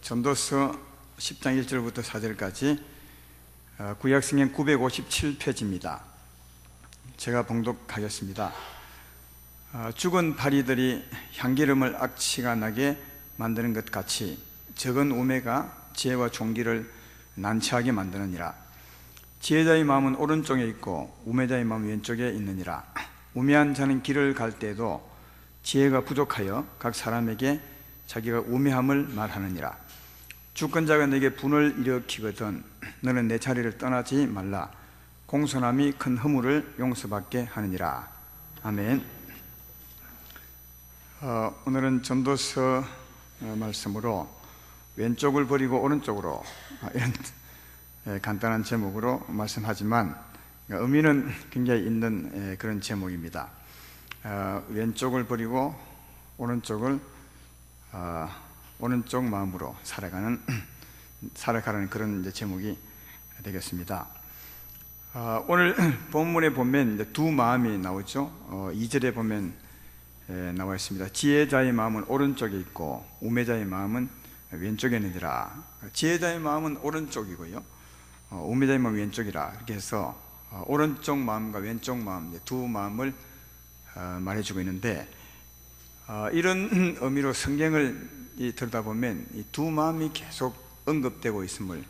전도서 10장 1절부터 4절까지 구약성경 957페이지입니다. 제가 봉독하겠습니다. 죽은 파리들이 향기름을 악취가 나게 만드는 것 같이 적은 우매가 지혜와 종기를 난처하게 만드느니라. 지혜자의 마음은 오른쪽에 있고 우매자의 마음은 왼쪽에 있느니라. 우매한 자는 길을 갈 때에도 지혜가 부족하여 각 사람에게 자기가 우매함을 말하느니라. 주권자가 내게 분을 일으키거든 너는 내 자리를 떠나지 말라. 공손함이 큰 허물을 용서받게 하느니라. 아멘. 오늘은 전도서 말씀으로 왼쪽을 버리고 오른쪽으로 이런 간단한 제목으로 말씀하지만 의미는 굉장히 있는 그런 제목입니다. 왼쪽을 버리고 오른쪽 마음으로 살아가는 그런 제목이 되겠습니다. 오늘 본문에 보면 이제 두 마음이 나오죠. 2절에 보면 나와 있습니다. 지혜자의 마음은 오른쪽에 있고 우매자의 마음은 왼쪽에 있느니라. 지혜자의 마음은 오른쪽이고요, 우매자의 마음은 왼쪽이라. 이렇게 해서 오른쪽 마음과 왼쪽 마음, 두 마음을 말해주고 있는데, 이런 의미로 성경을 들여다보면 이 두 마음이 계속 언급되고 있음을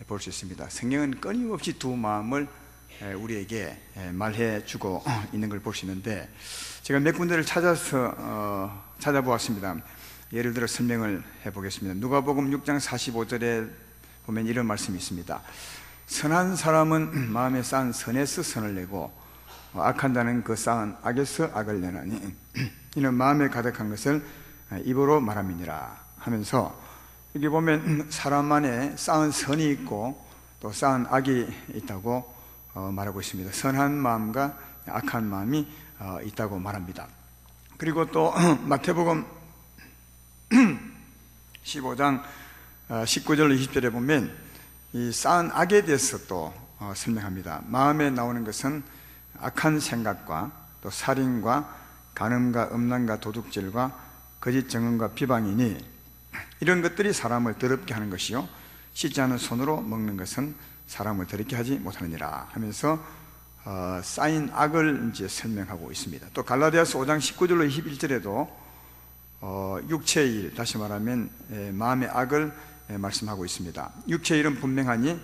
볼 수 있습니다. 성경은 끊임없이 두 마음을 우리에게 말해주고 있는 걸 볼 수 있는데, 제가 몇 군데를 찾아보았습니다. 예를 들어 설명을 해보겠습니다. 누가복음 6장 45절에 보면 이런 말씀이 있습니다. 선한 사람은 마음에 쌓은 선에서 선을 내고 악한 자는 그 쌓은 악에서 악을 내나니 이는 마음에 가득한 것을 입으로 말함이니라 하면서, 여기 보면 사람 안에 쌓은 선이 있고 또 쌓은 악이 있다고 말하고 있습니다. 선한 마음과 악한 마음이 있다고 말합니다. 그리고 또 마태복음 15장 19절로 20절에 보면 이 쌓은 악에 대해서 또 설명합니다. 마음에 나오는 것은 악한 생각과 또 살인과 간음과 음란과 도둑질과 거짓 증언과 비방이니 이런 것들이 사람을 더럽게 하는 것이요 씻지 않은 손으로 먹는 것은 사람을 더럽게 하지 못하느니라 하면서 쌓인 악을 이제 설명하고 있습니다. 또 갈라디아서 5장 19절로 21절에도 육체의 일, 다시 말하면 마음의 악을 말씀하고 있습니다. 육체의 일은 분명하니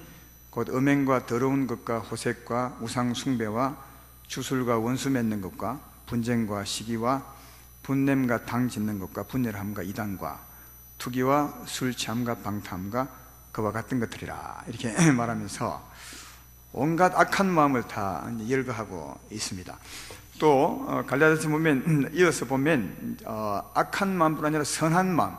곧 음행과 더러운 것과 호색과 우상 숭배와 주술과 원수 맺는 것과 분쟁과 시기와 분냄과 당 짓는 것과 분열함과 이단과 투기와 술 취함과 방탕함과 그와 같은 것들이라, 이렇게 말하면서 온갖 악한 마음을 다 열거하고 있습니다. 또 갈라디아서 보면 이어서 보면 악한 마음뿐 아니라 선한 마음,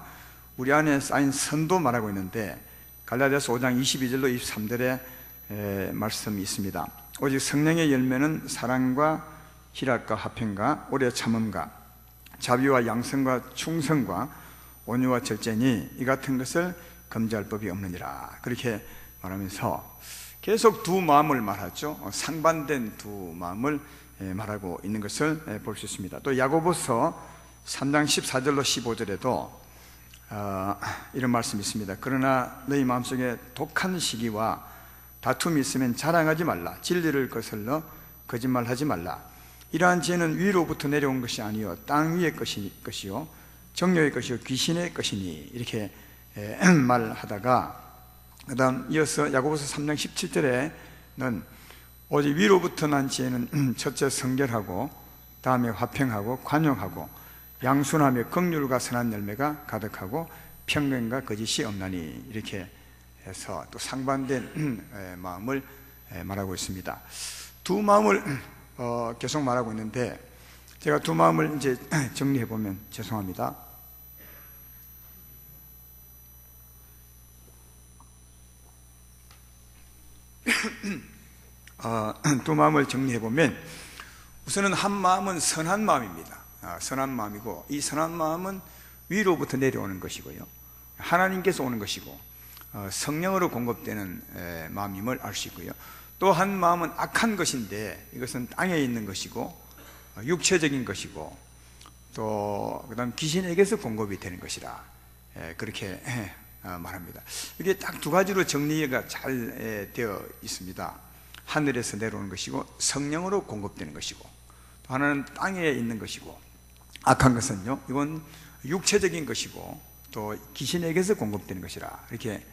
우리 안에 쌓인 선도 말하고 있는데, 갈라디아서 5장 22절로 23절에 말씀이 있습니다. 오직 성령의 열매는 사랑과 희락과 화평과 오래 참음과 자비와 양성과 충성과 온유와 절제니 이 같은 것을 금지할 법이 없느니라. 그렇게 말하면서 계속 두 마음을 말하죠. 상반된 두 마음을 말하고 있는 것을 볼 수 있습니다. 또 야고보서 3장 14절로 15절에도 이런 말씀이 있습니다. 그러나 너희 마음속에 독한 시기와 다툼이 있으면 자랑하지 말라. 진리를 거슬러 거짓말하지 말라. 이러한 죄는 위로부터 내려온 것이 아니요 땅 위의 것이요 정욕의 것이요 귀신의 것이니, 이렇게 말하다가 그 다음 이어서 야고보서 3장 17절에는 오직 위로부터 난 지혜는 첫째 성결하고 다음에 화평하고 관용하고 양순하며 긍휼과 선한 열매가 가득하고 평강과 거짓이 없나니, 이렇게 해서 또 상반된 마음을 말하고 있습니다. 두 마음을 계속 말하고 있는데, 제가 두 마음을 이제 정리해 보면, 죄송합니다. 두 마음을 정리해 보면, 우선은 한 마음은 선한 마음입니다. 선한 마음이고, 이 선한 마음은 위로부터 내려오는 것이고요, 하나님께서 오는 것이고 성령으로 공급되는 마음임을 알 수 있고요. 또 한 마음은 악한 것인데 이것은 땅에 있는 것이고 육체적인 것이고 또 그다음 귀신에게서 공급이 되는 것이라, 그렇게 말합니다. 이게 딱 두 가지로 정리가 잘 되어 있습니다. 하늘에서 내려오는 것이고 성령으로 공급되는 것이고, 또 하나는 땅에 있는 것이고, 악한 것은요, 이건 육체적인 것이고 또 귀신에게서 공급되는 것이라, 이렇게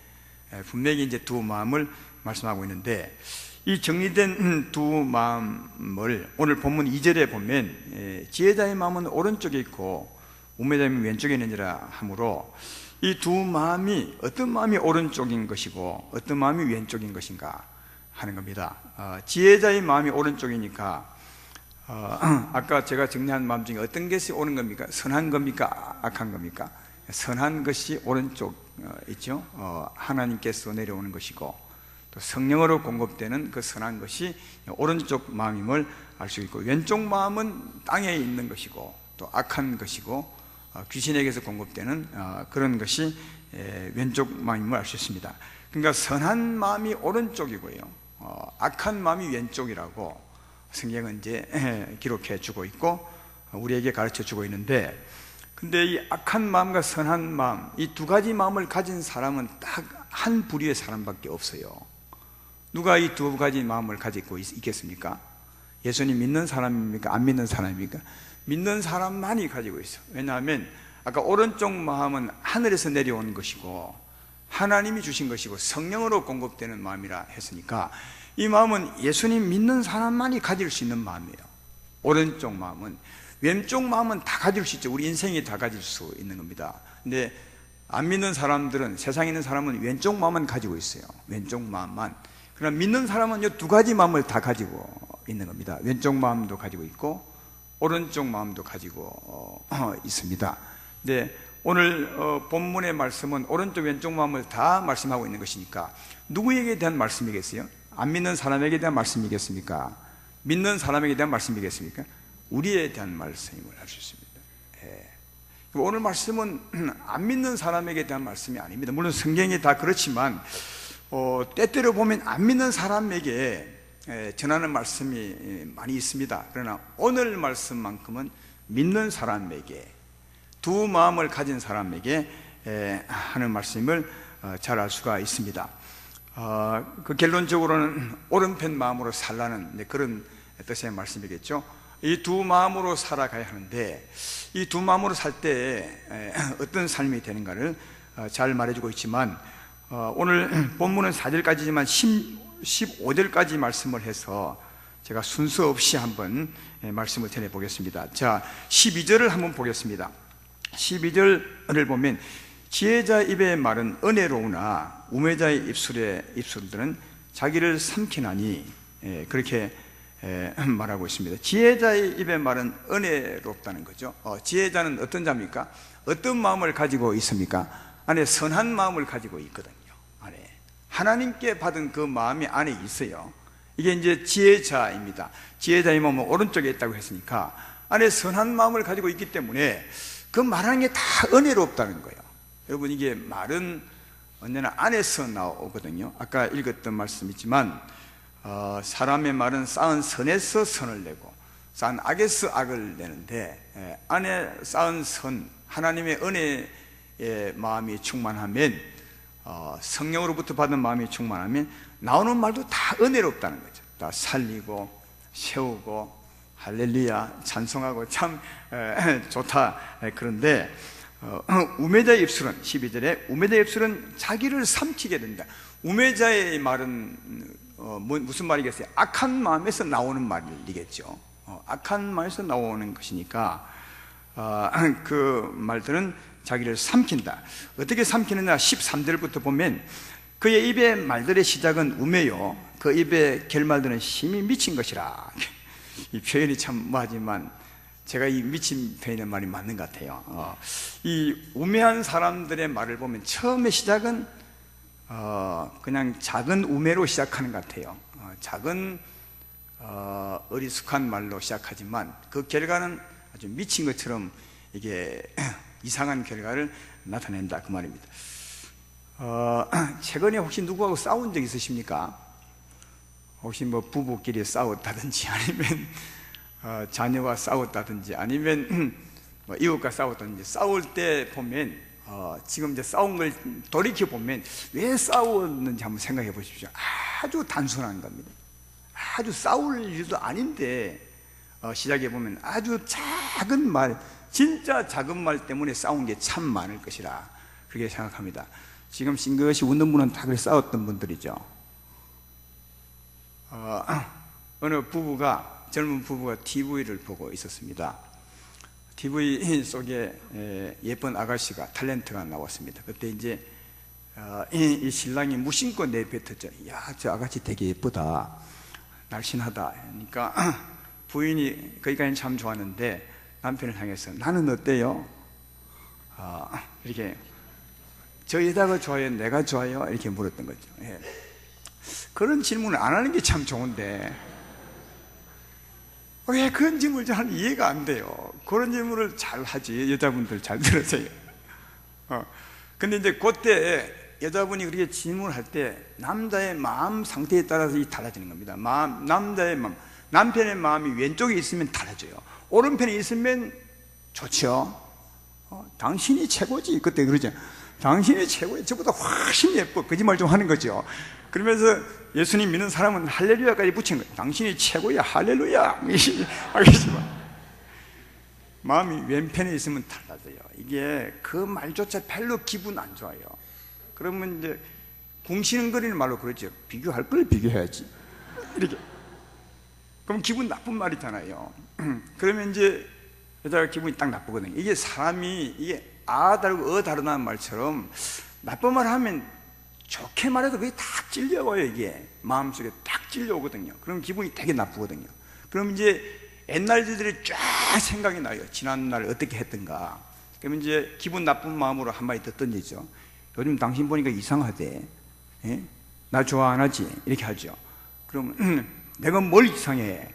분명히 이제 두 마음을 말씀하고 있는데, 이 정리된 두 마음을 오늘 본문 2절에 보면 지혜자의 마음은 오른쪽에 있고 우매자의 마음은 왼쪽에 있느니라 하므로, 이 두 마음이 어떤 마음이 오른쪽인 것이고 어떤 마음이 왼쪽인 것인가 하는 겁니다. 지혜자의 마음이 오른쪽이니까 아까 제가 정리한 마음 중에 어떤 것이 오는 겁니까? 선한 겁니까? 악한 겁니까? 선한 것이 오른쪽 있죠. 하나님께서 내려오는 것이고, 또 성령으로 공급되는 그 선한 것이 오른쪽 마음임을 알 수 있고, 왼쪽 마음은 땅에 있는 것이고 또 악한 것이고 귀신에게서 공급되는 그런 것이 왼쪽 마음임을 알 수 있습니다. 그러니까 선한 마음이 오른쪽이고요, 악한 마음이 왼쪽이라고 성경은 이제 기록해 주고 있고 우리에게 가르쳐 주고 있는데, 근데 이 악한 마음과 선한 마음, 이 두 가지 마음을 가진 사람은 딱 한 부류의 사람밖에 없어요. 누가 이 두 가지 마음을 가지고 있겠습니까? 예수님 믿는 사람입니까? 안 믿는 사람입니까? 믿는 사람만이 가지고 있어. 왜냐하면 아까 오른쪽 마음은 하늘에서 내려오는 것이고 하나님이 주신 것이고 성령으로 공급되는 마음이라 했으니까, 이 마음은 예수님 믿는 사람만이 가질 수 있는 마음이에요. 오른쪽 마음은. 왼쪽 마음은 다 가질 수 있죠. 우리 인생이 다 가질 수 있는 겁니다. 근데 안 믿는 사람들은, 세상에 있는 사람은 왼쪽 마음만 가지고 있어요. 왼쪽 마음만. 그러나 믿는 사람은 이 두 가지 마음을 다 가지고 있는 겁니다. 왼쪽 마음도 가지고 있고 오른쪽 마음도 가지고 있습니다. 근데 오늘 본문의 말씀은 오른쪽 왼쪽 마음을 다 말씀하고 있는 것이니까 누구에게 대한 말씀이겠어요? 안 믿는 사람에게 대한 말씀이겠습니까? 믿는 사람에게 대한 말씀이겠습니까? 우리에 대한 말씀임을 알 수 있습니다. 오늘 말씀은 안 믿는 사람에게 대한 말씀이 아닙니다. 물론 성경이 다 그렇지만 때때로 보면 안 믿는 사람에게 전하는 말씀이 많이 있습니다. 그러나 오늘 말씀만큼은 믿는 사람에게, 두 마음을 가진 사람에게 하는 말씀을 잘 알 수가 있습니다. 그 결론적으로는 오른편 마음으로 살라는 그런 뜻의 말씀이겠죠. 이 두 마음으로 살아가야 하는데, 이 두 마음으로 살 때 어떤 삶이 되는가를 잘 말해주고 있지만, 오늘 본문은 4절까지지만 15절까지 말씀을 해서 제가 순서 없이 한번 말씀을 전해보겠습니다. 자, 12절을 한번 보겠습니다. 12절을 보면, 지혜자 입의 말은 은혜로우나 우매자의 입술들은 자기를 삼키나니, 그렇게 말하고 있습니다. 지혜자의 입의 말은 은혜롭다는 거죠. 지혜자는 어떤 자입니까? 어떤 마음을 가지고 있습니까? 안에 선한 마음을 가지고 있거든요. 안에 하나님께 받은 그 마음이 안에 있어요. 이게 이제 지혜자입니다. 지혜자의 마음은 오른쪽에 있다고 했으니까 안에 선한 마음을 가지고 있기 때문에 그 말하는 게 다 은혜롭다는 거예요. 여러분, 이게 말은 언제나 안에서 나오거든요. 아까 읽었던 말씀이지만 사람의 말은 쌓은 선에서 선을 내고 쌓은 악에서 악을 내는데, 안에 쌓은 선, 하나님의 은혜의 마음이 충만하면, 성령으로부터 받은 마음이 충만하면 나오는 말도 다 은혜롭다는 거죠. 다 살리고 세우고 할렐루야 찬송하고 참 좋다. 그런데 우매자의 입술은, 12절에 우매자의 입술은 자기를 삼키게 된다. 우매자의 말은 무슨 말이겠어요? 악한 마음에서 나오는 말이겠죠. 악한 마음에서 나오는 것이니까 그 말들은 자기를 삼킨다. 어떻게 삼키느냐? 13절부터 보면, 그의 입의 말들의 시작은 우매요 그 입의 결말들은 심히 미친 것이라. 이 표현이 참 뭐하지만 제가 이 미친 표현의 말이 맞는 것 같아요. 이 우매한 사람들의 말을 보면 처음에 시작은 그냥 작은 우매로 시작하는 것 같아요. 작은 어리숙한 말로 시작하지만 그 결과는 아주 미친 것처럼 이게 이상한 결과를 나타낸다, 그 말입니다. 최근에 혹시 누구하고 싸운 적 있으십니까? 혹시 뭐 부부끼리 싸웠다든지 아니면 자녀와 싸웠다든지 아니면 뭐 이웃과 싸웠다든지, 싸울 때 보면 지금 이제 싸운 걸 돌이켜 보면 왜 싸웠는지 한번 생각해 보십시오. 아주 단순한 겁니다. 아주 싸울 일도 아닌데 시작해 보면 아주 작은 말, 진짜 작은 말 때문에 싸운 게 참 많을 것이라 그렇게 생각합니다. 지금 싱긋이 웃는 분은 다 그래 싸웠던 분들이죠. 어느 부부가, 젊은 부부가 TV를 보고 있었습니다. TV 속에 예쁜 아가씨가, 탤런트가 나왔습니다. 그때 이제 이 신랑이 무심코 내뱉었죠. 야, 저 아가씨 되게 예쁘다, 날씬하다. 그러니까 부인이 거기까지는 참 좋았는데 남편을 향해서 나는 어때요? 이렇게 저 여자가 좋아요, 내가 좋아요? 이렇게 물었던 거죠. 예. 그런 질문을 안 하는 게 참 좋은데 왜 그런 질문을 잘 이해가 안 돼요. 그런 질문을 잘 하지. 여자분들 잘 들으세요. 근데 이제 그때 여자분이 그렇게 질문을 할 때 남자의 마음 상태에 따라서 달라지는 겁니다. 남자의 마음, 남편의 마음이 왼쪽에 있으면 달라져요. 오른편에 있으면 좋죠. 당신이 최고지. 그때 그러죠. 당신이 최고야. 저보다 훨씬 예뻐. 거짓말 좀 하는 거죠. 그러면서 예수님 믿는 사람은 할렐루야까지 붙인 거예요. 당신이 최고야. 할렐루야. 알겠지만 마음이 왼편에 있으면 달라져요. 이게 그 말조차 별로 기분 안 좋아요. 그러면 이제 궁시렁거리는 말로 그러죠. 비교할 걸 비교해야지. 이렇게. 그럼 기분 나쁜 말이잖아요. 그러면 이제 여자가 기분이 딱 나쁘거든요. 이게 사람이 이게 아 다르고 어 다르다는 말처럼 나쁜 말 하면 좋게 말해도 그게 딱 찔려와요. 이게 마음속에 딱 찔려오거든요. 그럼 기분이 되게 나쁘거든요. 그럼 이제 옛날 일들이 쫙 생각이 나요. 지난날 어떻게 했던가. 그러면 이제 기분 나쁜 마음으로 한마디 더 던지죠. 요즘 당신 보니까 이상하대. 예? 나 좋아 안 하지? 이렇게 하죠. 그러면 내가 뭘 이상해?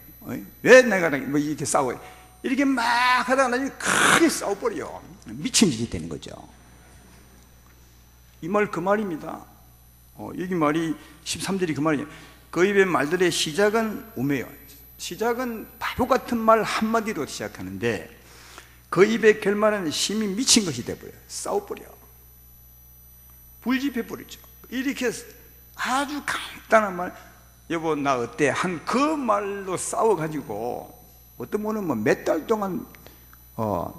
왜 내가 뭐 이렇게 싸워요? 이렇게 막 하다가 나중에 크게 싸워버려. 미친 짓이 되는 거죠. 이 말 그 말입니다. 여기 말이 13절이 그 말이에요. 그 입의 말들의 시작은 우매요. 시작은 바보 같은 말 한마디로 시작하는데 그 입의 결말은 심히 미친 것이 돼버려요. 싸워버려. 불집해버리죠. 이렇게 아주 간단한 말, 여보 나 어때? 한 그 말로 싸워가지고 어떤 분은 뭐 몇 달 동안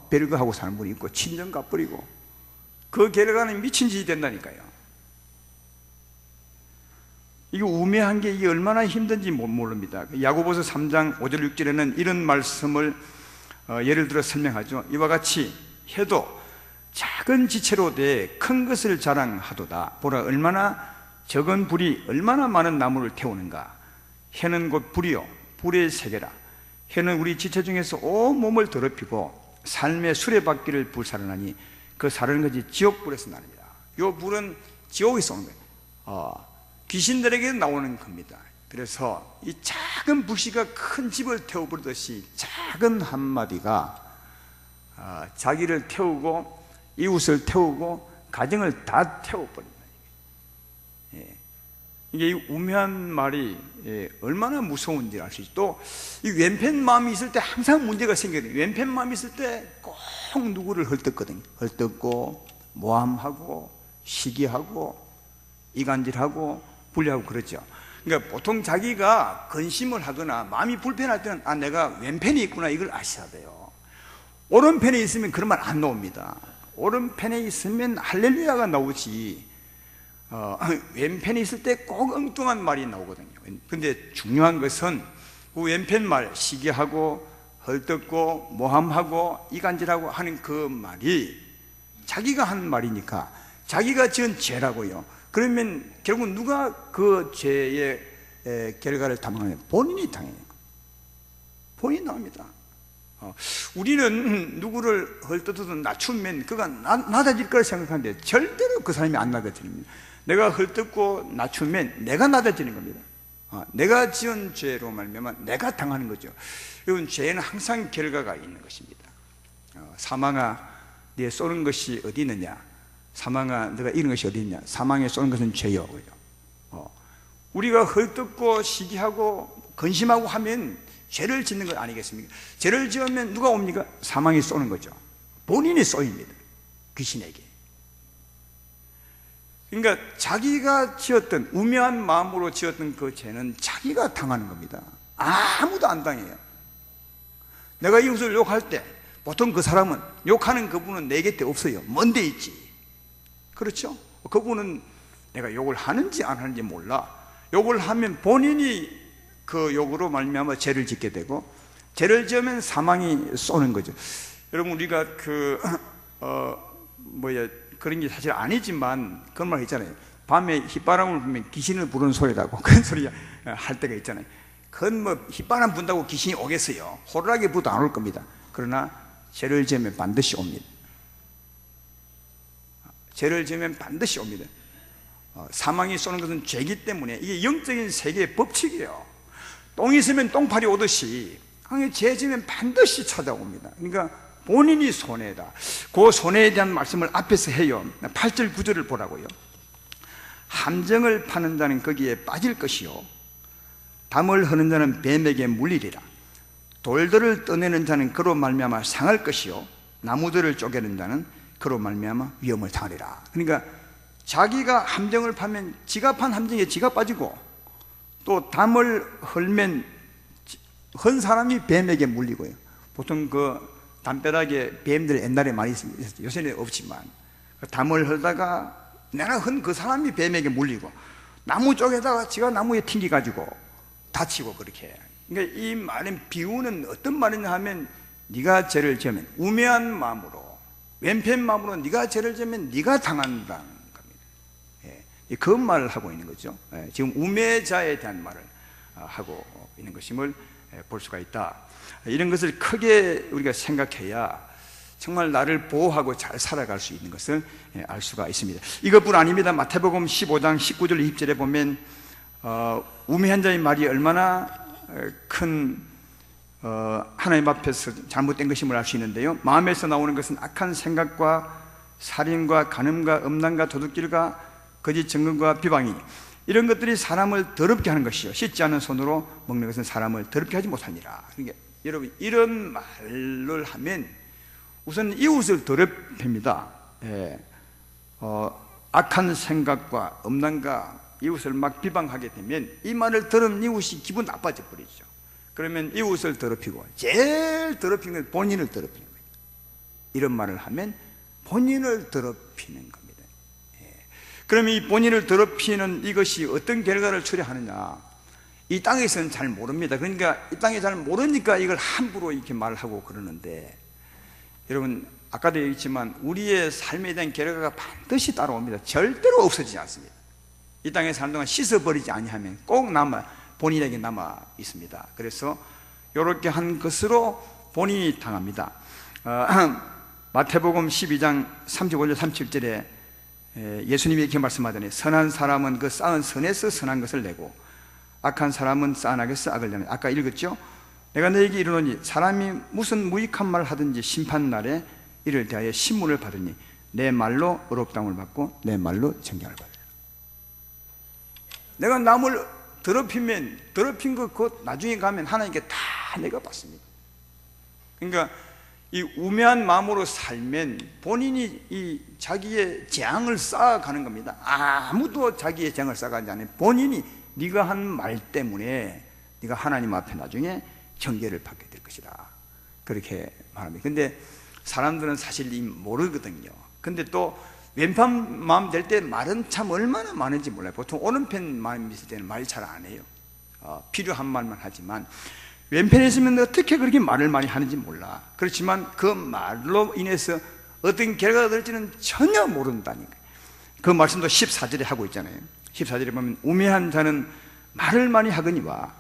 별거하고 사는 분이 있고 친정 가버리고 그 결과는 미친 짓이 된다니까요. 이게 우매한 게 이게 얼마나 힘든지 모릅니다. 야고보서 3장 5절 6절에는 이런 말씀을 예를 들어 설명하죠. 이와 같이 해도 작은 지체로 대해 큰 것을 자랑하도다. 보라 얼마나 적은 불이 얼마나 많은 나무를 태우는가. 해는 곧 불이요 불의 세계라. 해는 우리 지체 중에서 온 몸을 더럽히고 삶의 수레바퀴를 불살하나니 그 사르는 것이 지옥불에서 나옵니다. 이 불은 지옥에서 오는 거예요. 귀신들에게 나오는 겁니다. 그래서 이 작은 불씨가 큰 집을 태워버리듯이 작은 한마디가 자기를 태우고 이웃을 태우고 가정을 다 태워버립니다. 이게 우매한 말이 얼마나 무서운지 알 수 있죠. 또 이 왼편 마음이 있을 때 항상 문제가 생겨요. 왼편 마음이 있을 때 꼭 누구를 헐뜯거든요. 헐뜯고 모함하고 시기하고 이간질하고 분리하고 그러죠. 그러니까 보통 자기가 근심을 하거나 마음이 불편할 때는 내가 왼편이 있구나 이걸 아셔야 돼요. 오른편에 있으면 그런 말 안 나옵니다. 오른편에 있으면 할렐루야가 나오지 왼편에 있을 때 꼭 엉뚱한 말이 나오거든요. 근데 중요한 것은 그 왼편 말, 시기하고 헐뜯고 모함하고 이간질하고 하는 그 말이 자기가 한 말이니까 자기가 지은 죄라고요. 그러면 결국 누가 그 죄의 결과를 담당하냐? 본인이 당해요. 본인이 나옵니다. 우리는 누구를 헐뜯어도 낮추면 그가 낮아질 걸 생각하는데 절대로 그 사람이 안 낮아집니다. 내가 헐뜯고 낮추면 내가 낮아지는 겁니다. 내가 지은 죄로 말미암아 내가 당하는 거죠. 여러분 죄는 항상 결과가 있는 것입니다. 사망아 네 쏘는 것이 어디 있느냐? 사망아 네가 잃은 것이 어디 있냐? 사망에 쏘는 것은 죄요. 우리가 헐뜯고 시기하고 근심하고 하면 죄를 짓는 것 아니겠습니까? 죄를 지으면 누가 옵니까? 사망이 쏘는 거죠. 본인이 쏘입니다. 귀신에게. 그러니까 자기가 지었던, 우매한 마음으로 지었던 그 죄는 자기가 당하는 겁니다. 아무도 안 당해요. 내가 이웃을 욕할 때 보통 그 사람은, 욕하는 그분은 내 곁에 없어요. 먼 데 있지. 그렇죠? 그분은 내가 욕을 하는지 안 하는지 몰라. 욕을 하면 본인이 그 욕으로 말미암아 죄를 짓게 되고, 죄를 지으면 사망이 쏘는 거죠. 여러분, 우리가 그런 게 사실 아니지만 그런 말 있잖아요. 밤에 휘바람을 불면 귀신을 부르는 소리라고. 그런 소리 할 때가 있잖아요. 그건 뭐 휘바람 분다고 귀신이 오겠어요? 호루라기 불도 안 올 겁니다. 그러나 죄를 지으면 반드시 옵니다. 죄를 지으면 반드시 옵니다. 사망이 쏘는 것은 죄이기 때문에 이게 영적인 세계의 법칙이에요. 똥이 있으면 똥파리 오듯이 죄 지으면 반드시 찾아옵니다. 그러니까 본인이 손해다. 그 손해에 대한 말씀을 앞에서 해요. 8절 9절을 보라고요. 함정을 파는 자는 거기에 빠질 것이요, 담을 허는 자는 뱀에게 물리리라. 돌들을 떠내는 자는 그로 말미암아 상할 것이요, 나무들을 쪼개는 자는 그로 말미암아 위험을 당하리라. 그러니까 자기가 함정을 파면 지가 판 함정에 지가 빠지고, 또 담을 헐면 헌 사람이 뱀에게 물리고요. 보통 그 담벼락에 뱀들 옛날에 많이 있었어요. 요새는 없지만 담을 헐다가 내가 헌 그 사람이 뱀에게 물리고, 나무 쪽에다가 지가 나무에 튕겨가지고 다치고, 그렇게. 그러니까 이 말은, 비유는 어떤 말이냐 하면, 네가 죄를 지으면, 우매한 마음으로, 왼편 마음으로 네가 죄를 지으면 네가 당한다는 겁니다. 그 말을 하고 있는 거죠. 지금 우매자에 대한 말을 하고 있는 것임을 볼 수가 있다. 이런 것을 크게 우리가 생각해야 정말 나를 보호하고 잘 살아갈 수 있는 것을 알 수가 있습니다. 이것뿐 아닙니다. 마태복음 15장 19절 20절에 보면 우매한 자의 말이 얼마나 큰 하나님 앞에서 잘못된 것임을 알 수 있는데요, 마음에서 나오는 것은 악한 생각과 살인과 간음과 음란과 도둑질과 거짓 증언과 비방이, 이런 것들이 사람을 더럽게 하는 것이요, 씻지 않은 손으로 먹는 것은 사람을 더럽게 하지 못하니라. 그러니까 여러분, 이런 말을 하면 우선 이웃을 더럽힙니다. 악한 생각과 음란과 이웃을 막 비방하게 되면 이 말을 들은 이웃이 기분 나빠져 버리죠. 그러면 이웃을 더럽히고, 제일 더럽히는 건 본인을 더럽히는 거예요. 이런 말을 하면 본인을 더럽히는 겁니다. 그러면 이 본인을 더럽히는 이것이 어떤 결과를 초래하느냐, 이 땅에서는 잘 모릅니다. 그러니까 이 땅에 잘 모르니까 이걸 함부로 이렇게 말하고 그러는데, 여러분, 아까도 얘기했지만 우리의 삶에 대한 결과가 반드시 따라옵니다. 절대로 없어지지 않습니다. 이 땅에 사는 동안 씻어버리지 아니하면 꼭 본인에게 남아 있습니다. 그래서 이렇게 한 것으로 본인이 당합니다. 마태복음 12장 35절 37절에 예수님이 이렇게 말씀하더니, 선한 사람은 그 쌓은 선에서 선한 것을 내고 악한 사람은 쌓은 악에서 악을 내는. 아까 읽었죠? 내가 너에게 이르노니 사람이 무슨 무익한 말을 하든지 심판날에 이를 대하여 신문을 받으니 내 말로 의롭다함을 받고 내 말로 정결을 받으라. 내가 남을 더럽히면 더럽힌 것 곧 나중에 가면 하나님께 다 내가 받습니다. 그러니까 이 우매한 마음으로 살면 본인이 이 자기의 재앙을 쌓아가는 겁니다. 아무도 자기의 재앙을 쌓아가지 않아요. 본인이 네가 한 말 때문에 네가 하나님 앞에 나중에 정죄를 받게 될 것이다, 그렇게 말합니다. 근데 사람들은 사실 모르거든요. 근데 또 왼편 마음 될 때 말은 참 얼마나 많은지 몰라요. 보통 오른편 마음이 있을 때는 말 잘 안 해요. 필요한 말만 하지만 왼편에 있으면 어떻게 그렇게 말을 많이 하는지 몰라. 그렇지만 그 말로 인해서 어떤 결과가 될지는 전혀 모른다니까. 그 말씀도 14절에 하고 있잖아요. 14절에 보면 우매한 자는 말을 많이 하거니와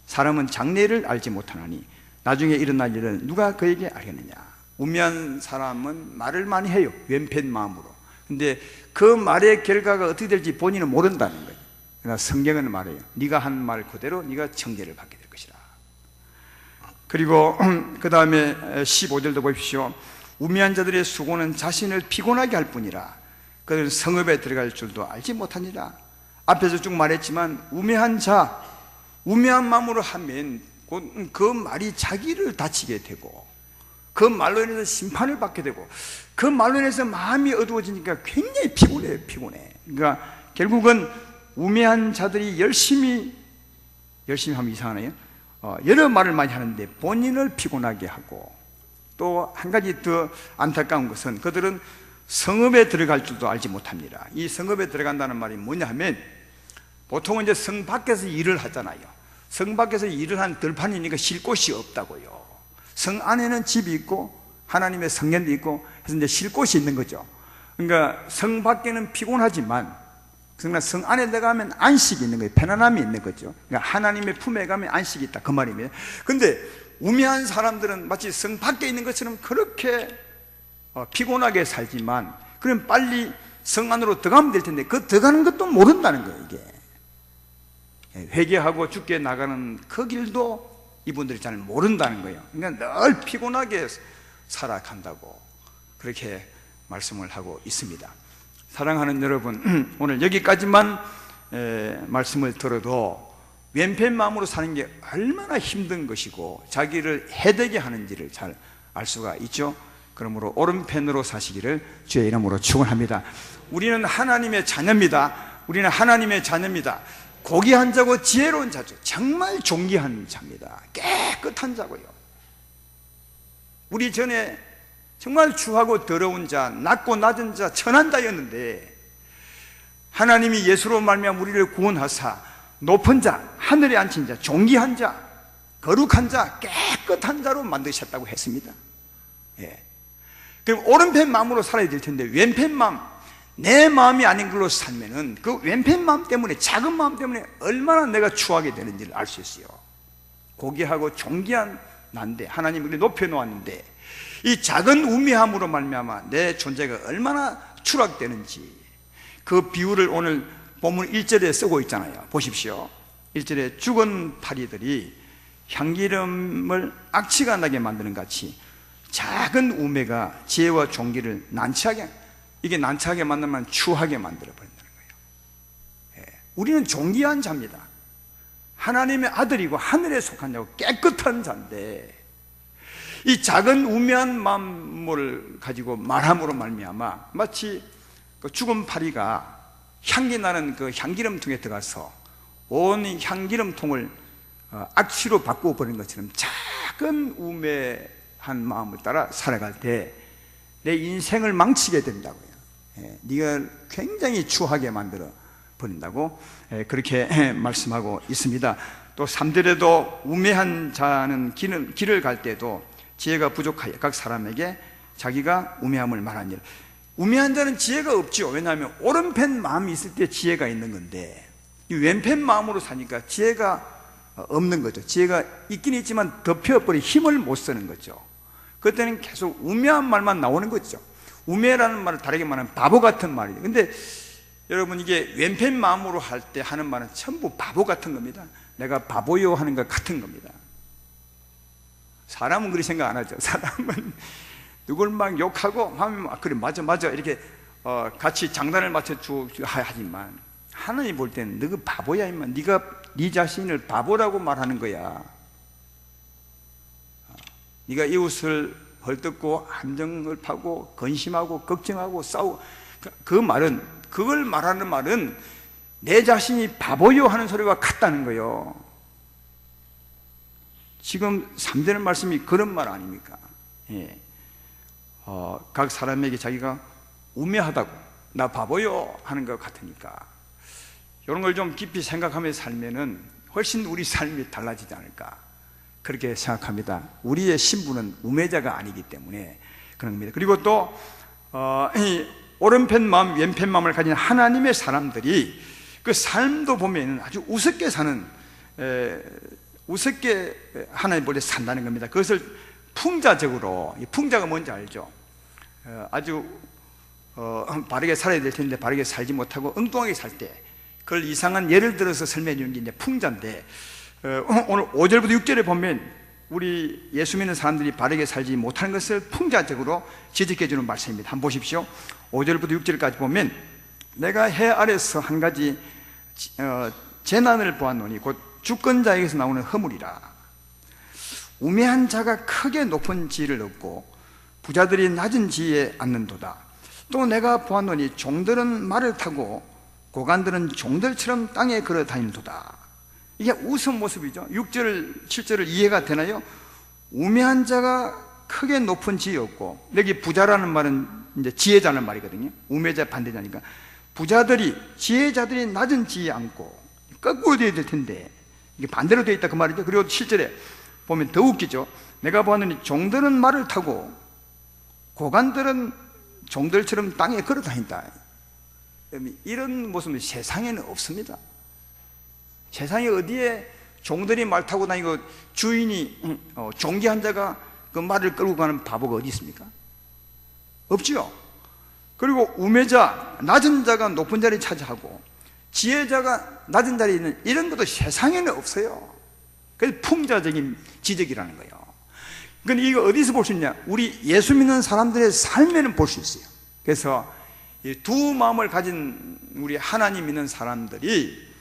사람은 장래를 알지 못하나니 나중에 일어날 일을 누가 그에게 알겠느냐. 우매한 사람은 말을 많이 해요, 왼편 마음으로. 근데 그 말의 결과가 어떻게 될지 본인은 모른다는 거예요. 그러나 성경은 말해요. 네가 한 말 그대로 네가 정죄를 받게 될 것이라. 그리고 그 다음에 15절도 보십시오. 우매한 자들의 수고는 자신을 피곤하게 할 뿐이라 그들은 성읍에 들어갈 줄도 알지 못하니라. 앞에서 쭉 말했지만 우매한 자, 우매한 마음으로 하면 그 말이 자기를 다치게 되고 그 말로 인해서 심판을 받게 되고 그 말로 인해서 마음이 어두워지니까 굉장히 피곤해요. 피곤해. 그러니까 결국은 우매한 자들이 열심히 하면 이상하네요. 여러 말을 많이 하는데 본인을 피곤하게 하고, 또 한 가지 더 안타까운 것은 그들은 성읍에 들어갈 줄도 알지 못합니다. 이 성읍에 들어간다는 말이 뭐냐 하면, 보통은 이제 성 밖에서 일을 하잖아요. 성 밖에서 일을 한 들판이니까 쉴 곳이 없다고요. 성 안에는 집이 있고 하나님의 성전도 있고 해서 이제 쉴 곳이 있는 거죠. 그러니까 성 밖에는 피곤하지만 그러나 성 안에 들어가면 안식이 있는 거예요. 편안함이 있는 거죠. 그러니까 하나님의 품에 가면 안식이 있다, 그 말입니다. 근데 우매한 사람들은 마치 성 밖에 있는 것처럼 그렇게 피곤하게 살지만, 그럼 빨리 성 안으로 들어가면 될 텐데 그 들어가는 것도 모른다는 거예요. 이게 회개하고 죽게 나가는 그 길도 이분들이 잘 모른다는 거예요. 그러니까 늘 피곤하게 살아간다고 그렇게 말씀을 하고 있습니다. 사랑하는 여러분, 오늘 여기까지만 말씀을 들어도 왼편 마음으로 사는 게 얼마나 힘든 것이고 자기를 해되게 하는지를 잘 알 수가 있죠. 그러므로 오른편으로 사시기를 주의 이름으로 축원합니다. 우리는 하나님의 자녀입니다. 우리는 하나님의 자녀입니다. 고귀한 자고 지혜로운 자죠. 정말 존귀한 자입니다. 깨끗한 자고요. 우리 전에 정말 추하고 더러운 자, 낮고 낮은 자, 천한 자였는데 하나님이 예수로 말미암아 우리를 구원하사 높은 자, 하늘에 앉힌 자, 존귀한 자, 거룩한 자, 깨끗한 자로 만드셨다고 했습니다. 예. 그럼 오른편 마음으로 살아야 될 텐데 왼편 마음, 내 마음이 아닌 걸로 살면은 그 왼편 마음 때문에, 작은 마음 때문에 얼마나 내가 추하게 되는지를 알 수 있어요. 고귀하고 존귀한 난데 하나님이 우리 높여놓았는데 이 작은 우매함으로 말미암아 내 존재가 얼마나 추락되는지, 그 비유를 오늘 본문 1절에 쓰고 있잖아요. 보십시오. 1절에 죽은 파리들이 향기름을 악취가 나게 만드는 같이 작은 우매가 지혜와 존귀를 난처하게, 이게 난처하게 만들면 추하게 만들어 버린다는 거예요. 예. 우리는 존귀한 자입니다. 하나님의 아들이고 하늘에 속한 자고 깨끗한 자인데 이 작은 우매한 마음을 가지고 말함으로 말미암아 마치 그 죽은 파리가 향기 나는 그 향기름통에 들어가서 온 향기름통을 악취로 바꾸어 버린 것처럼 작은 우매한 마음을 따라 살아갈 때 내 인생을 망치게 된다고요. 네가 굉장히 추하게 만들어 버린다고 그렇게 말씀하고 있습니다. 또 3절에도 우매한 자는 길을 갈 때도 지혜가 부족하여 각 사람에게 자기가 우매함을 말한 일. 우매한 자는 지혜가 없죠. 왜냐하면 오른편 마음이 있을 때 지혜가 있는 건데 이 왼편 마음으로 사니까 지혜가 없는 거죠. 지혜가 있긴 있지만 덮여버린 힘을 못 쓰는 거죠. 그때는 계속 우매한 말만 나오는 거죠. 우매라는 말을 다르게 말하면 바보 같은 말이에요. 근데 여러분, 이게 왼편 마음으로 할 때 하는 말은 전부 바보 같은 겁니다. 내가 바보요 하는 것 같은 겁니다. 사람은 그렇게 생각 안 하죠. 사람은 누굴 막 욕하고 하면 그래 맞아 이렇게 같이 장단을 맞춰주고 하지만 하나님 볼 때는 너가 바보야 임마. 네가 네 자신을 바보라고 말하는 거야. 네가 이웃을 헐뜯고 함정을 파고 근심하고 걱정하고 싸우고 그 말은, 그걸 말하는 말은 내 자신이 바보요 하는 소리와 같다는 거예요. 지금 3절의 말씀이 그런 말 아닙니까? 예. 각 사람에게 자기가 우매하다고 나 바보요 하는 것 같으니까 이런 걸 좀 깊이 생각하면서 살면은 훨씬 우리 삶이 달라지지 않을까 그렇게 생각합니다. 우리의 신분은 우매자가 아니기 때문에 그런 겁니다. 그리고 또 이 오른편 마음, 왼편 마음을 가진 하나님의 사람들이 그 삶도 보면 아주 우습게 사는, 우습게 하나님 보다 산다는 겁니다. 그것을 풍자적으로, 풍자가 뭔지 알죠? 아주 바르게 살아야 될 텐데 바르게 살지 못하고 엉뚱하게 살 때 그걸 이상한 예를 들어서 설명해 주는 게 이제 풍자인데, 오늘 5절부터 6절에 보면 우리 예수 믿는 사람들이 바르게 살지 못하는 것을 풍자적으로 지적해 주는 말씀입니다. 한번 보십시오. 5절부터 6절까지 보면 내가 해 아래서 한 가지 재난을 보았노니 곧 주권자에게서 나오는 허물이라. 우매한 자가 크게 높은 지위를 얻고 부자들이 낮은 지위에 앉는도다. 또 내가 보았노니 종들은 말을 타고 고관들은 종들처럼 땅에 걸어 다니도다. 이게 우스운 모습이죠. 6절 7절을 이해가 되나요? 우매한 자가 크게 높은 지혜 없고, 여기 부자라는 말은 이제 지혜자는 말이거든요. 우매자 반대자니까. 부자들이, 지혜자들이 낮은 지혜 않고, 거꾸로 되어야 될 텐데 이게 반대로 되어 있다 그 말이죠. 그리고 7절에 보면 더 웃기죠. 내가 보았더니 종들은 말을 타고 고관들은 종들처럼 땅에 걸어 다닌다. 이런 모습은 세상에는 없습니다. 세상에 어디에 종들이 말 타고 다니고 주인이 종기한 자가 그 말을 끌고 가는 바보가 어디 있습니까? 없지요. 그리고 우매자, 낮은 자가 높은 자리를 차지하고 지혜자가 낮은 자리에 있는 이런 것도 세상에는 없어요. 그래서 풍자적인 지적이라는 거예요. 그런데 이거 어디서 볼 수 있냐? 우리 예수 믿는 사람들의 삶에는 볼 수 있어요. 그래서 이 두 마음을 가진 우리 하나님 믿는 사람들이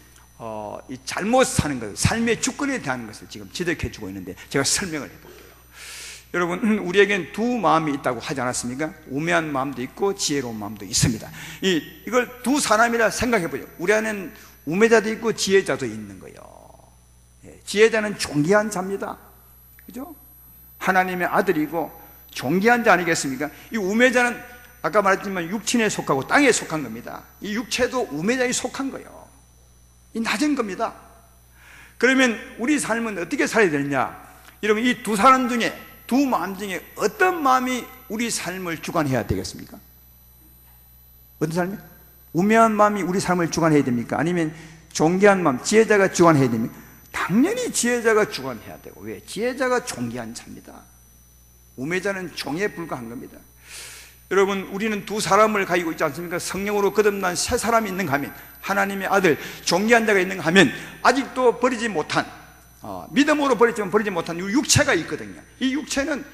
이 잘못 사는 것, 삶의 주권에 대한 것을 지금 지적해 주고 있는데 제가 설명을 해볼게요. 여러분, 우리에겐 두 마음이 있다고 하지 않았습니까? 우매한 마음도 있고 지혜로운 마음도 있습니다. 이걸 두 사람이라 생각해 보죠. 우리 안에는 우매자도 있고 지혜자도 있는 거예요. 지혜자는 존귀한 자입니다. 그죠? 하나님의 아들이고 존귀한 자 아니겠습니까? 이 우매자는 아까 말했지만 육신에 속하고 땅에 속한 겁니다. 이 육체도 우매자에 속한 거예요. 이 낮은 겁니다. 그러면 우리 삶은 어떻게 살아야 되느냐? 여러분, 이 두 사람 중에, 두 마음 중에 어떤 마음이 우리 삶을 주관해야 되겠습니까? 어떤 삶이? 우매한 마음이 우리 삶을 주관해야 됩니까? 아니면 존귀한 마음, 지혜자가 주관해야 됩니까? 당연히 지혜자가 주관해야 되고. 왜? 지혜자가 존귀한 자입니다. 우매자는 종에 불과한 겁니다. 여러분, 우리는 두 사람을 가지고 있지 않습니까? 성령으로 거듭난 새 사람이 있는가 하면, 하나님의 아들 존귀한 자가 있는가 하면 아직도 버리지 못한, 믿음으로 버렸지만 버리지 못한 이 육체가 있거든요. 이 육체는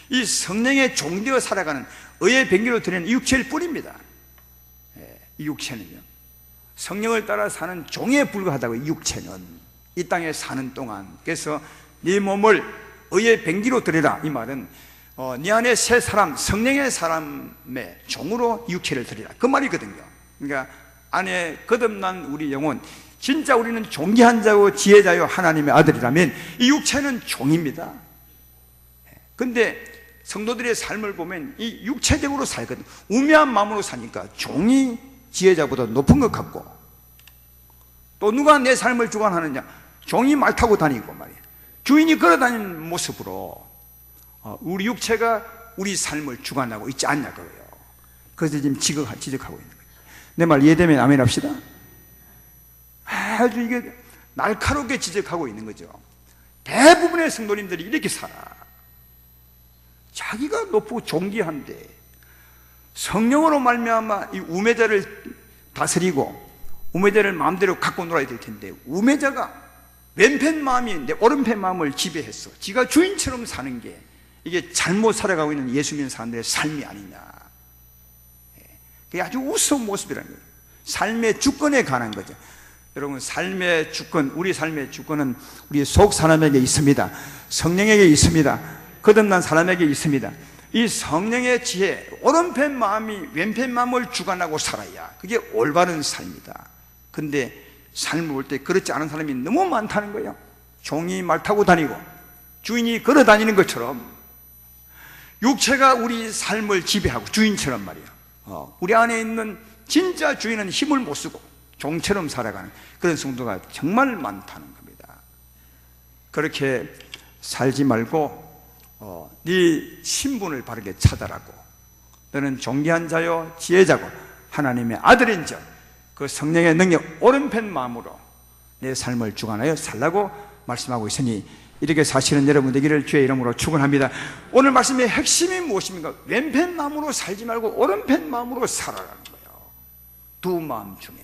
이 성령의 종되어 살아가는 의의 병기로 드리는 이 육체일 뿐입니다. 이 육체는요, 성령을 따라 사는 종에 불과하다고. 이 육체는 이 땅에 사는 동안. 그래서 네 몸을 의의 병기로 드리라, 이 말은 네 안에 새 사람, 성령의 사람의 종으로 육체를 드리라, 그 말이거든요. 그러니까 안에 거듭난 우리 영혼, 진짜 우리는 존귀한 자고 지혜자요 하나님의 아들이라면 이 육체는 종입니다. 근데 성도들의 삶을 보면 이 육체적으로 살거든. 우매한 마음으로 사니까 종이 지혜자보다 높은 것 같고, 또 누가 내 삶을 주관하느냐? 종이 말 타고 다니고 말이에요. 주인이 걸어다니는 모습으로 우리 육체가 우리 삶을 주관하고 있지 않냐 그거예요. 그래서 지금 지적하고 있는 거예요. 내 말 이해되면 아멘 합시다. 아주 이게 날카롭게 지적하고 있는 거죠. 대부분의 성도님들이 이렇게 살아. 자기가 높고 존귀한데 성령으로 말미암아 이 우매자를 다스리고 우매자를 마음대로 갖고 놀아야 될 텐데, 우매자가 왼편 마음인데 오른편 마음을 지배했어. 지가 주인처럼 사는 게 이게 잘못 살아가고 있는 예수 믿는 사람들의 삶이 아니냐. 그게 아주 우스운 모습이라는 거예요. 삶의 주권에 관한 거죠. 여러분, 삶의 주권, 우리 삶의 주권은 우리 속 사람에게 있습니다. 성령에게 있습니다. 거듭난 사람에게 있습니다. 이 성령의 지혜, 오른편 마음이 왼편 마음을 주관하고 살아야 그게 올바른 삶이다. 근데 삶을 볼 때 그렇지 않은 사람이 너무 많다는 거예요. 종이 말 타고 다니고 주인이 걸어 다니는 것처럼 육체가 우리 삶을 지배하고 주인처럼 말이에요. 우리 안에 있는 진짜 주인은 힘을 못 쓰고 종처럼 살아가는 그런 성도가 정말 많다는 겁니다. 그렇게 살지 말고 네 신분을 바르게 찾아라고. 너는 존귀한 자요 지혜자고 하나님의 아들인 자, 그 성령의 능력 오른편 마음으로 내 삶을 주관하여 살라고 말씀하고 있으니, 이렇게 사시는 여러분 되기를 주의 이름으로 축원합니다. 오늘 말씀의 핵심이 무엇입니까? 왼편 마음으로 살지 말고 오른편 마음으로 살아라는 거예요. 두 마음 중에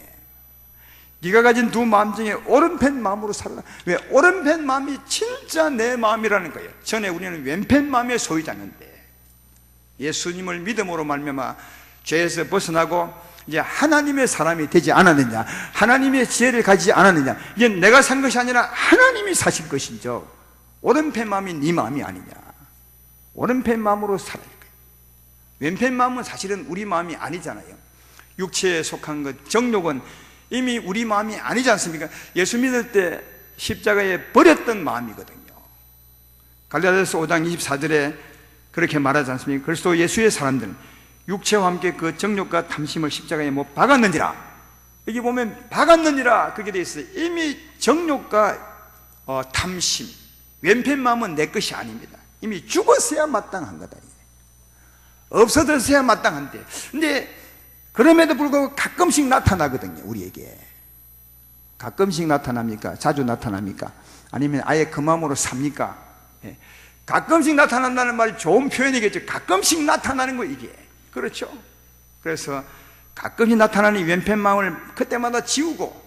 네가 가진 두 마음 중에 오른편 마음으로 살아라. 왜? 오른편 마음이 진짜 내 마음이라는 거예요. 전에 우리는 왼편 마음의 소유자였는데 예수님을 믿음으로 말미암아 죄에서 벗어나고 이제 하나님의 사람이 되지 않았느냐, 하나님의 지혜를 가지지 않았느냐, 이제 내가 산 것이 아니라 하나님이 사신 것이죠. 오른편 마음이 네 마음이 아니냐. 오른편 마음으로 살아야 돼요. 왼편 마음은 사실은 우리 마음이 아니잖아요. 육체에 속한 것, 정욕은 이미 우리 마음이 아니지 않습니까? 예수 믿을 때 십자가에 버렸던 마음이거든요. 갈라디아서 5장 24절에 그렇게 말하지 않습니까? 그리스도 예수의 사람들은 육체와 함께 그 정욕과 탐심을 십자가에 못 박았느니라. 여기 보면 박았느니라 그렇게 되어 있어요. 이미 정욕과 탐심, 왼편 마음은 내 것이 아닙니다. 이미 죽었어야 마땅한 거다. 없어졌어야 마땅한데, 근데 그럼에도 불구하고 가끔씩 나타나거든요. 우리에게 가끔씩 나타납니까? 자주 나타납니까? 아니면 아예 그 마음으로 삽니까? 예. 가끔씩 나타난다는 말이 좋은 표현이겠죠. 가끔씩 나타나는 거, 이게 그렇죠. 그래서 가끔씩 나타나는 왼편 마음을 그때마다 지우고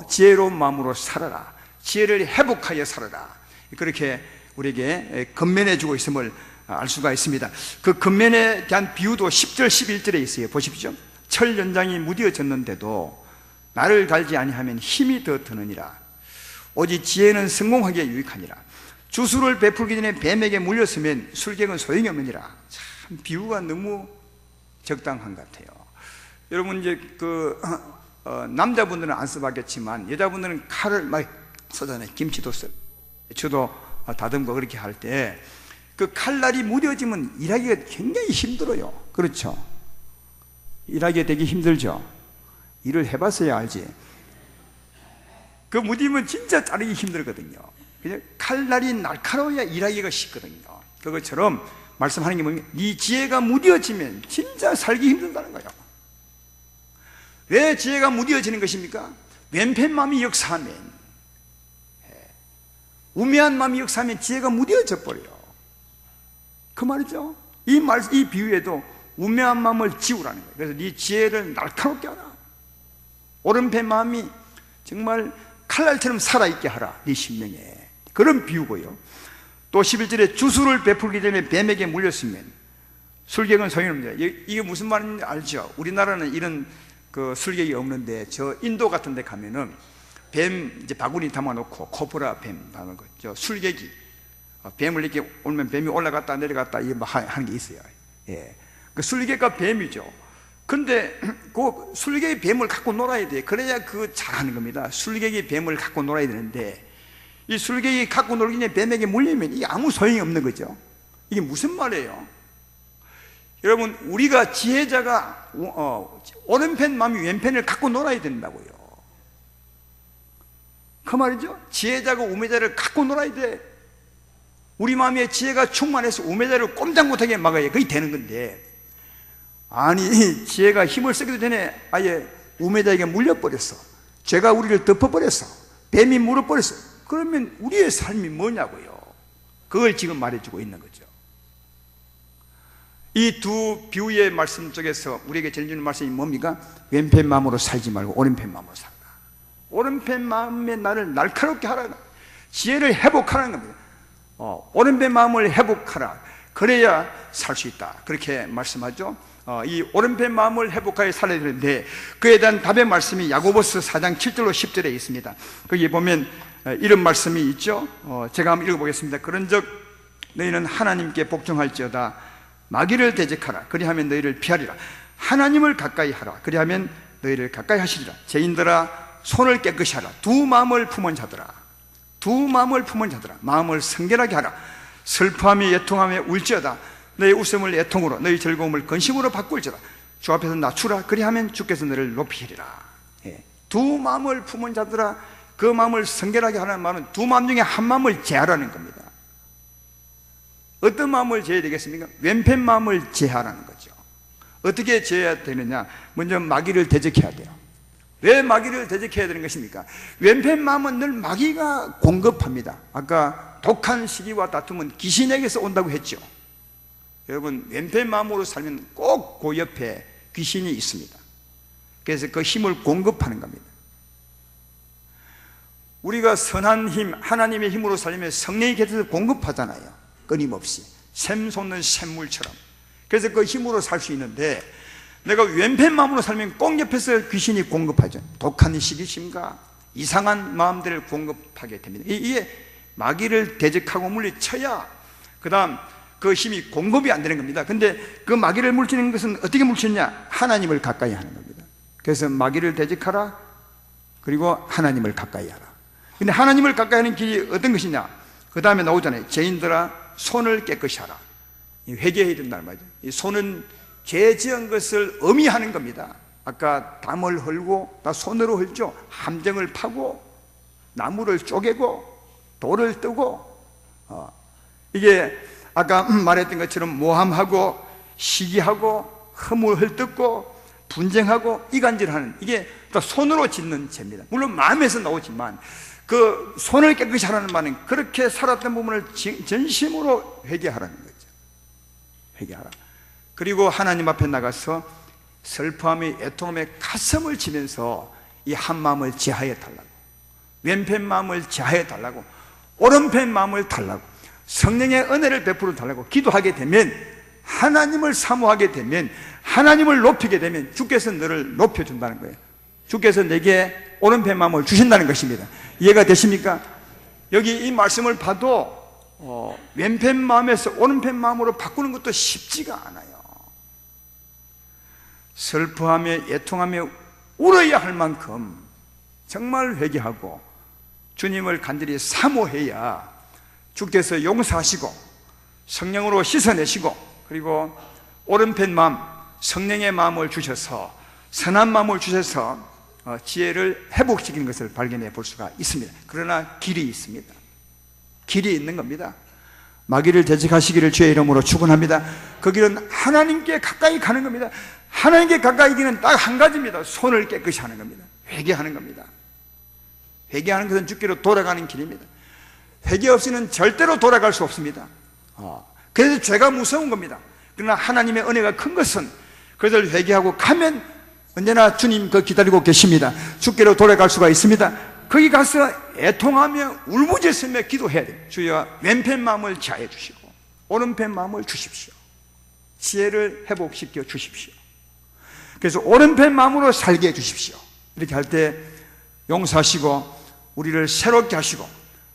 지혜로운 마음으로 살아라, 지혜를 회복하여 살아라, 그렇게 우리에게 건면해 주고 있음을 알 수가 있습니다. 그 건면에 대한 비유도 10절 11절에 있어요. 보십시오. 철 연장이 무뎌졌는데도 나를 갈지 아니하면 힘이 더 드느니라. 오직 지혜는 성공하기에 유익하니라. 주술을 베풀기 전에 뱀에게 물렸으면 술객은 소용이 없느니라. 참 비유가 너무 적당한 것 같아요. 여러분 이제 남자분들은 안 써봤겠지만 여자분들은 칼을 막 쓰잖아요. 김치도 써, 저도 다듬고 그렇게 할 때 그 칼날이 무뎌지면 일하기가 굉장히 힘들어요. 그렇죠? 일하기가 되게 힘들죠. 일을 해봤어야 알지. 그 무디면 진짜 자르기 힘들거든요. 그냥 칼날이 날카로워야 일하기가 쉽거든요. 그것처럼 말씀하는 게 뭐냐면 네 지혜가 무뎌지면 진짜 살기 힘들다는 거예요. 왜 지혜가 무뎌지는 것입니까? 왼편 마음이 역사하면, 우매한 마음이 역사하면 지혜가 무뎌져 버려요. 그 말이죠. 이 비유에도 우매한 마음을 지우라는 거예요. 그래서 네 지혜를 날카롭게 하라. 오른편 마음이 정말 칼날처럼 살아있게 하라, 네 심령에. 그런 비유고요. 또 11절에 주술을 베풀기 전에 뱀에게 물렸으면 술객은 소용없습니다. 이게 무슨 말인지 알죠? 우리나라는 이런 그 술객이 없는데 저 인도 같은 데 가면은 뱀 이제 바구니 담아놓고 코브라 뱀 담아놓고 저 술객이 뱀을 이렇게 올면 뱀이 올라갔다 내려갔다 이게 하는 게 있어요. 예. 그 술객과 뱀이죠. 근데 그 술객이 뱀을 갖고 놀아야 돼. 그래야 잘하는 겁니다. 술객이 뱀을 갖고 놀아야 되는데 이 술객이 갖고 놀기 전에 뱀에게 물리면 이게 아무 소용이 없는 거죠. 이게 무슨 말이에요? 여러분, 우리가 지혜자가 오른편 마음이 왼편을 갖고 놀아야 된다고요. 그 말이죠. 지혜자가 우매자를 갖고 놀아야 돼. 우리 마음에 지혜가 충만해서 우매자를 꼼짝 못하게 막아야 그게 되는 건데, 아니 지혜가 힘을 쓰기도 전에 아예 우매자에게 물려버렸어. 죄가 우리를 덮어버렸어. 뱀이 물어버렸어. 그러면 우리의 삶이 뭐냐고요. 그걸 지금 말해주고 있는 거죠. 이 두 비유의 말씀 쪽에서 우리에게 제일 주는 말씀이 뭡니까? 왼편 마음으로 살지 말고 오른편 마음으로 살라. 오른편 마음에 나를 날카롭게 하라. 지혜를 회복하라는 겁니다. 오른편 마음을 회복하라. 그래야 살 수 있다. 그렇게 말씀하죠. 이 오른편 마음을 회복하여 살아야 되는데 그에 대한 답의 말씀이 야고보서 4장 7절로 10절에 있습니다. 거기 보면 이런 말씀이 있죠. 제가 한번 읽어보겠습니다. 그런즉 너희는 하나님께 복종할지어다. 마귀를 대적하라. 그리하면 너희를 피하리라. 하나님을 가까이 하라. 그리하면 너희를 가까이 하시리라. 죄인들아 손을 깨끗이 하라. 두 마음을 품은 자들아, 두 마음을 품은 자들아, 마음을 성결하게 하라. 슬퍼하며 애통하며 울지어다. 너희 웃음을 애통으로, 너희 즐거움을 근심으로 바꿀지어다. 주 앞에서 낮추라. 그리하면 주께서 너를 높이리라. 두 마음을 품은 자들아, 그 마음을 성결하게 하라는 말은 두 마음 중에 한 마음을 제하라는 겁니다. 어떤 마음을 제해야 되겠습니까? 왼편 마음을 제하라는 거죠. 어떻게 제해야 되느냐? 먼저 마귀를 대적해야 돼요. 왜 마귀를 대적해야 되는 것입니까? 왼편 마음은 늘 마귀가 공급합니다. 아까 독한 시기와 다툼은 귀신에게서 온다고 했죠. 여러분, 왼편 마음으로 살면 꼭 그 옆에 귀신이 있습니다. 그래서 그 힘을 공급하는 겁니다. 우리가 선한 힘, 하나님의 힘으로 살려면 성령이 곁에서 공급하잖아요. 끊임없이 샘 솟는 샘물처럼. 그래서 그 힘으로 살 수 있는데 내가 왼편 마음으로 살면 꼭 옆에서 귀신이 공급하죠. 독한 시기심과 이상한 마음들을 공급하게 됩니다. 이게 마귀를 대적하고 물리쳐야 그 다음 그 힘이 공급이 안 되는 겁니다. 근데 그 마귀를 물리치는 것은 어떻게 물리치느냐? 하나님을 가까이 하는 겁니다. 그래서 마귀를 대적하라, 그리고 하나님을 가까이 하라. 근데 하나님을 가까이 하는 길이 어떤 것이냐? 그 다음에 나오잖아요. 죄인들아 손을 깨끗이 하라. 회개해야 된다는 말이죠. 이 손은 죄 지은 것을 의미하는 겁니다. 아까 담을 헐고, 나 손으로 헐죠. 함정을 파고, 나무를 쪼개고, 돌을 뜨고, 이게 아까 말했던 것처럼 모함하고, 시기하고, 허물 헐뜯고, 분쟁하고, 이간질하는, 이게 다 손으로 짓는 죄입니다. 물론 마음에서 나오지만 그 손을 깨끗이 하라는 말은 그렇게 살았던 부분을 전심으로 회개하라는 거죠. 회개하라. 그리고 하나님 앞에 나가서 슬퍼함이 애통함에 가슴을 치면서 이 한 마음을 제하여 달라고, 왼편 마음을 제하여 달라고, 오른편 마음을 달라고, 성령의 은혜를 베풀어 달라고 기도하게 되면, 하나님을 사모하게 되면, 하나님을 높이게 되면 주께서 너를 높여준다는 거예요. 주께서 내게 오른편 마음을 주신다는 것입니다. 이해가 되십니까? 여기 이 말씀을 봐도 왼편 마음에서 오른편 마음으로 바꾸는 것도 쉽지가 않아요. 슬퍼하며 애통하며 울어야 할 만큼 정말 회개하고 주님을 간절히 사모해야 주께서 용서하시고 성령으로 씻어내시고, 그리고 오른편 마음, 성령의 마음을 주셔서, 선한 마음을 주셔서 지혜를 회복시키는 것을 발견해 볼 수가 있습니다. 그러나 길이 있습니다. 길이 있는 겁니다. 마귀를 대적하시기를 주의 이름으로 축원합니다. 그 길은 하나님께 가까이 가는 겁니다. 하나님께 가까이 가는 딱 한 가지입니다. 손을 깨끗이 하는 겁니다. 회개하는 겁니다. 회개하는 것은 주께로 돌아가는 길입니다. 회개 없이는 절대로 돌아갈 수 없습니다. 그래서 죄가 무서운 겁니다. 그러나 하나님의 은혜가 큰 것은 그것을 회개하고 가면 언제나 주님 그 기다리고 계십니다. 주께로 돌아갈 수가 있습니다. 거기 가서 애통하며 울부짖으며 기도해야 돼요. 주여 왼편 마음을 자해 주시고 오른편 마음을 주십시오. 지혜를 회복시켜 주십시오. 그래서 오른편 마음으로 살게 해 주십시오. 이렇게 할 때 용서하시고 우리를 새롭게 하시고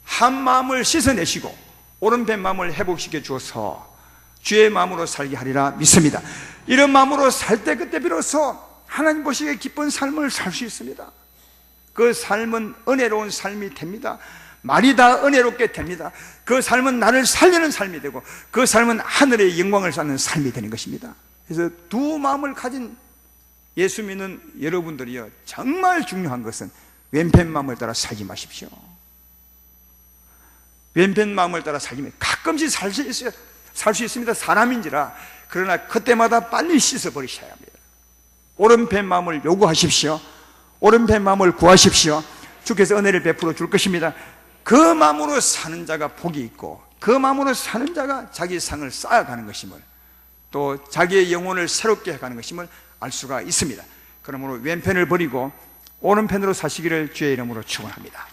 한 마음을 씻어내시고 오른편 마음을 회복시켜 주어서 주의 마음으로 살게 하리라 믿습니다. 이런 마음으로 살 때 그때 비로소 하나님 보시기에 기쁜 삶을 살 수 있습니다. 그 삶은 은혜로운 삶이 됩니다. 말이 다 은혜롭게 됩니다. 그 삶은 나를 살리는 삶이 되고 그 삶은 하늘의 영광을 쌓는 삶이 되는 것입니다. 그래서 두 마음을 가진 예수 믿는 여러분들이요, 정말 중요한 것은 왼편 마음을 따라 살지 마십시오. 왼편 마음을 따라 살지 마십시오. 가끔씩 살 수 있습니다. 사람인지라. 그러나 그때마다 빨리 씻어버리셔야 합니다. 오른편 마음을 요구하십시오. 오른편 마음을 구하십시오. 주께서 은혜를 베풀어 줄 것입니다. 그 마음으로 사는 자가 복이 있고 그 마음으로 사는 자가 자기 상을 쌓아가는 것임을, 또 자기의 영혼을 새롭게 해가는 것임을 알 수가 있습니다. 그러므로 왼편을 버리고 오른편으로 사시기를 주의 이름으로 축원합니다.